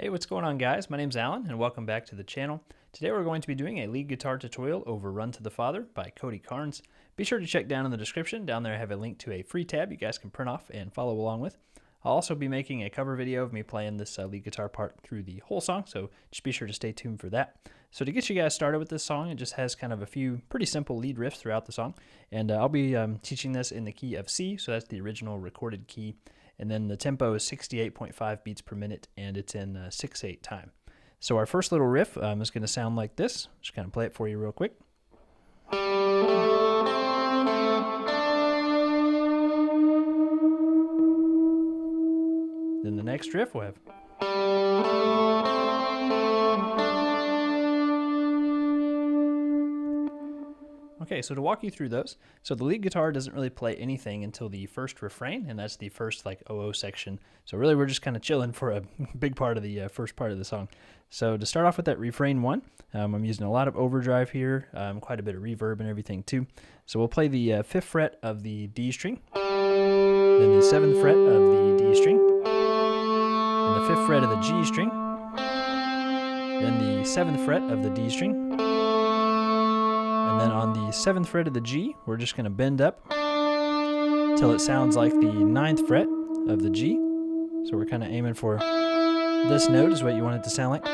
Hey, what's going on, guys? My name's Alan and welcome back to the channel. Today we're going to be doing a lead guitar tutorial over Run to the Father by Cody Carnes. Be sure to check down in the description. Down there I have a link to a free tab you guys can print off and follow along with. I'll also be making a cover video of me playing this lead guitar part through the whole song, so just be sure to stay tuned for that. So to get you guys started with this song, it just has kind of a few pretty simple lead riffs throughout the song, and I'll be teaching this in the key of C, so that's the original recorded key. And then the tempo is 68.5 beats per minute, and it's in 6/8 time. So our first little riff is going to sound like this. Just kind of play it for you real quick. Then the next riff we'll have. Okay, so to walk you through those, so the lead guitar doesn't really play anything until the first refrain, and that's the first like OO section. So really we're just kind of chilling for a big part of the first part of the song. So to start off with that refrain one, I'm using a lot of overdrive here, quite a bit of reverb and everything too. So we'll play the 5th fret of the D string, then the 7th fret of the D string, then the 5th fret of the G string, then the 7th fret of the D string, and then on the 7th fret of the G, we're just going to bend up till it sounds like the 9th fret of the G. So we're kind of aiming for this note is what you want it to sound like.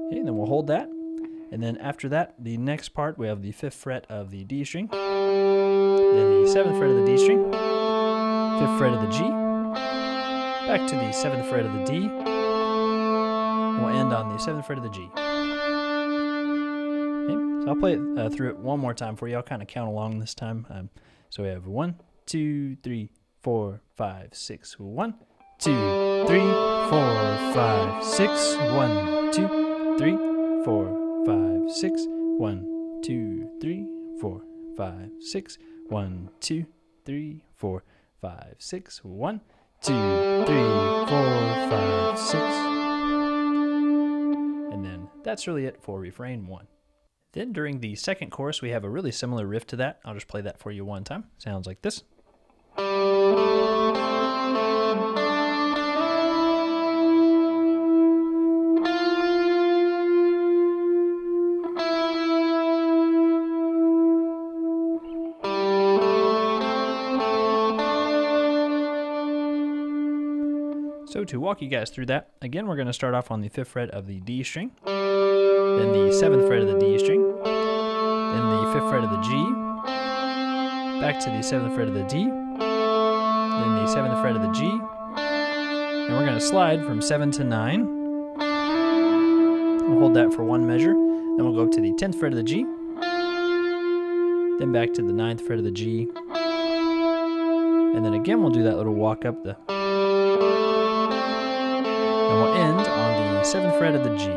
Okay, and then we'll hold that. And then after that, the next part, we have the 5th fret of the D string, then the 7th fret of the D string, 5th fret of the G, back to the 7th fret of the D, and we'll end on the 7th fret of the G. I'll play it through it one more time for you. I'll kind of count along this time. So we have 1, 2, 3, 4, 5, 6. 1, 2, 3, 4, 5, 6. 1, 2, 3, 4, 5, 6. 1, 2, 3, 4, 5, 6. 1, 2, 3, 4, 5, 6. 1, 2, 3, 4, 5, 6. And then that's really it for refrain 1. Then during the second chorus, we have a really similar riff to that. I'll just play that for you one time. Sounds like this. So to walk you guys through that, again, we're going to start off on the 5th fret of the D string, then the 7th fret of the D string, then the 5th fret of the G, back to the 7th fret of the D, then the 7th fret of the G, and we're going to slide from 7 to 9. We'll hold that for one measure, then we'll go up to the 10th fret of the G, then back to the 9th fret of the G, and then again we'll do that little walk up the, and we'll end on the 7th fret of the G.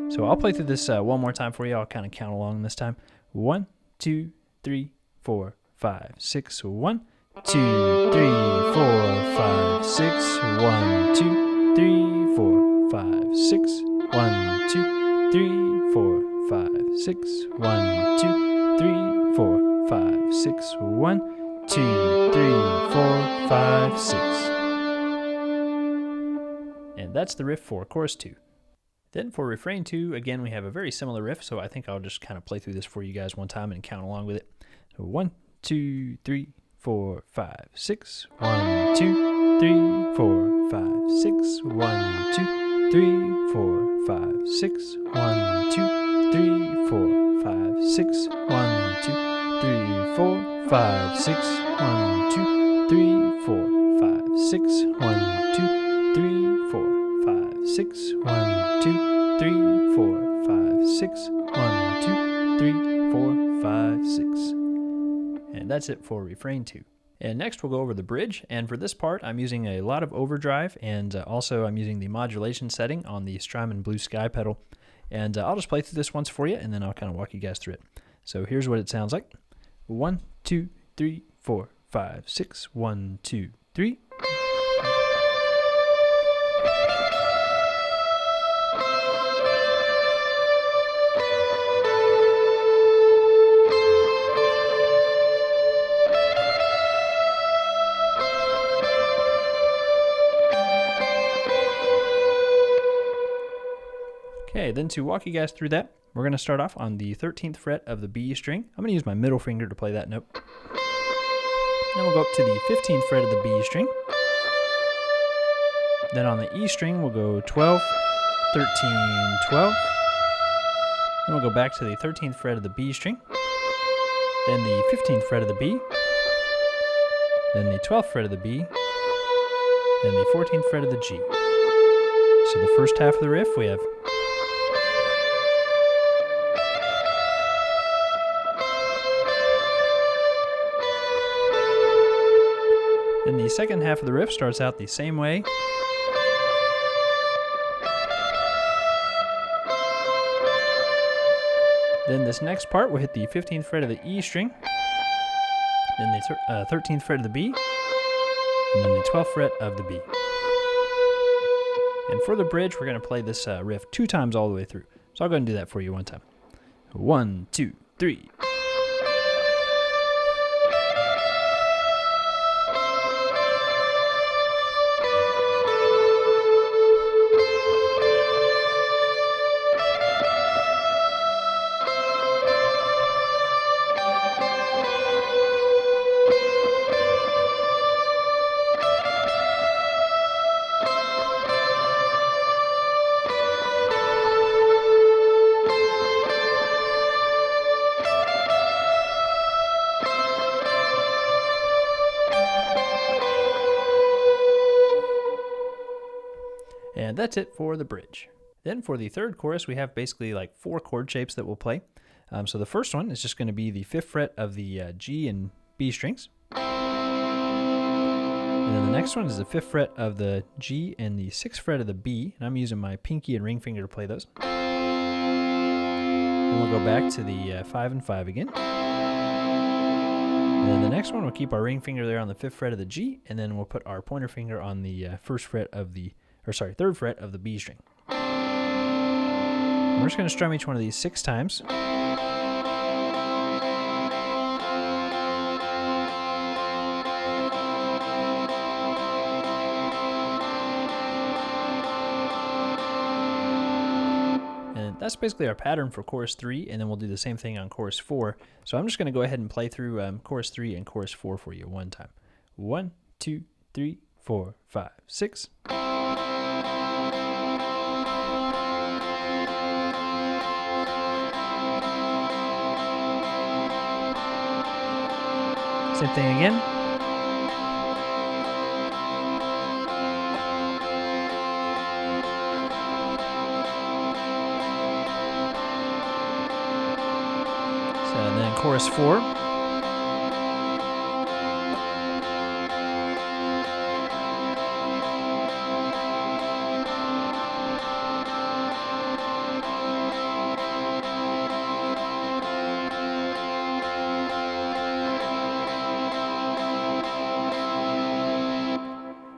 So I'll play through this one more time for you. I'll kind of count along this time. 1, 2, 3, 4, 5, 6. 1, 2, 3, 4, 5, 6. 1, 2, 3, 4, 5, 6. 1, 2, 3, 4, 5, 6. 1, 2, 3, 4, 5, 6. 1, 2, 3, 4, 5, 6. And that's the riff for chorus 2. Then for refrain 2, again, we have a very similar riff, so I think I'll just kind of play through this for you guys one time and count along with it. So 1, 2, 3, 4, 5, 6. 1, 2, 3, 4, 5, 6. 1, 2, 3, 4, 5, 6. 1, 2, 3, 4, 5, 6. 1, 2, 3, 4, 5, 6. 1, 2, 3, 4, 5, 6. 1, 2, 3, 4, 5, 6. 1, 2, 3, 4, 5, 6. 1, 2, 3, 4, 5, 6. And that's it for refrain 2. And next we'll go over the bridge, and for this part I'm using a lot of overdrive, and also I'm using the modulation setting on the Strymon Blue Sky pedal. And I'll just play through this once for you, and then I'll kind of walk you guys through it. So here's what it sounds like. 1, 2, 3, 4, 5, 6. 1, 2, 3. Okay, then to walk you guys through that, we're going to start off on the 13th fret of the B string. I'm going to use my middle finger to play that note. Then we'll go up to the 15th fret of the B string. Then on the E string, we'll go 12, 13, 12. Then we'll go back to the 13th fret of the B string. Then the 15th fret of the B. Then the 12th fret of the B. Then the 14th fret of the G. So the first half of the riff, we have then the second half of the riff starts out the same way. Then this next part, we'll hit the 15th fret of the E string, then the 13th fret of the B, and then the 12th fret of the B. And for the bridge, we're going to play this riff 2 times all the way through. So I'll go ahead and do that for you one time. 1, 2, 3. And that's it for the bridge. Then for the third chorus, we have basically like 4 chord shapes that we'll play. So the first one is just going to be the 5th fret of the G and B strings. And then the next one is the 5th fret of the G and the 6th fret of the B. And I'm using my pinky and ring finger to play those. Then we'll go back to the 5 and 5 again. And then the next one, we'll keep our ring finger there on the 5th fret of the G, and then we'll put our pointer finger on the 3rd fret of the B string. We're just going to strum each one of these 6 times. And that's basically our pattern for chorus 3, and then we'll do the same thing on chorus 4. So I'm just going to go ahead and play through chorus 3 and chorus 4 for you one time. 1, 2, 3, 4, 5, 6. Same thing again. So, and then chorus 4.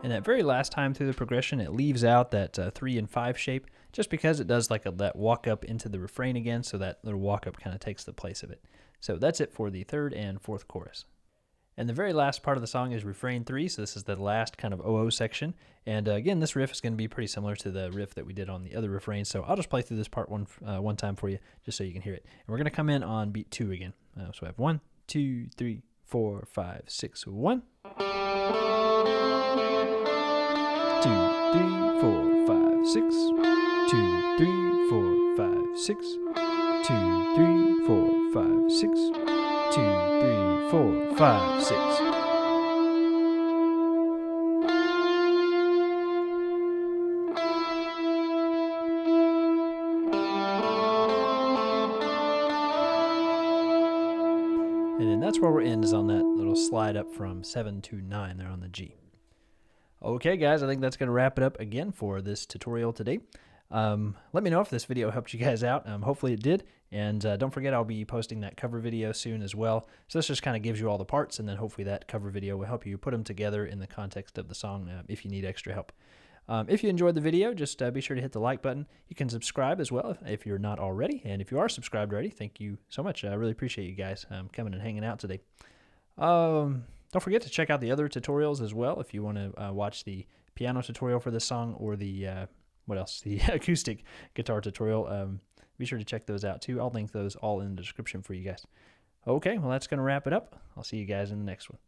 And that very last time through the progression, it leaves out that 3 and 5 shape, just because it does like that walk up into the refrain again, so that little walk up kind of takes the place of it. So that's it for the 3rd and 4th chorus. And the very last part of the song is refrain 3, so this is the last kind of OO section. And again, this riff is going to be pretty similar to the riff that we did on the other refrain, so I'll just play through this part one time for you, just so you can hear it. And we're going to come in on beat 2 again. So we have 1, 2, 3, 4, 5, 6, 1. 2, 3, 4, 5, 6. 2, 3, 4, 5, 6. 2, 3, 4, 5, 6. 2, 3, 4, 5, 6. And then that's where we're in, is on that little slide up from 7 to 9 there on the G. Okay, guys, I think that's going to wrap it up again for this tutorial today. Let me know if this video helped you guys out. Hopefully it did. And don't forget, I'll be posting that cover video soon as well. So this just kind of gives you all the parts, and then hopefully that cover video will help you put them together in the context of the song if you need extra help. If you enjoyed the video, just be sure to hit the like button. You can subscribe as well if you're not already. And if you are subscribed already, thank you so much. I really appreciate you guys coming and hanging out today. Don't forget to check out the other tutorials as well if you want to watch the piano tutorial for this song or the what else? The acoustic guitar tutorial. Be sure to check those out too. I'll link those all in the description for you guys. Okay, well, that's going to wrap it up. I'll see you guys in the next one.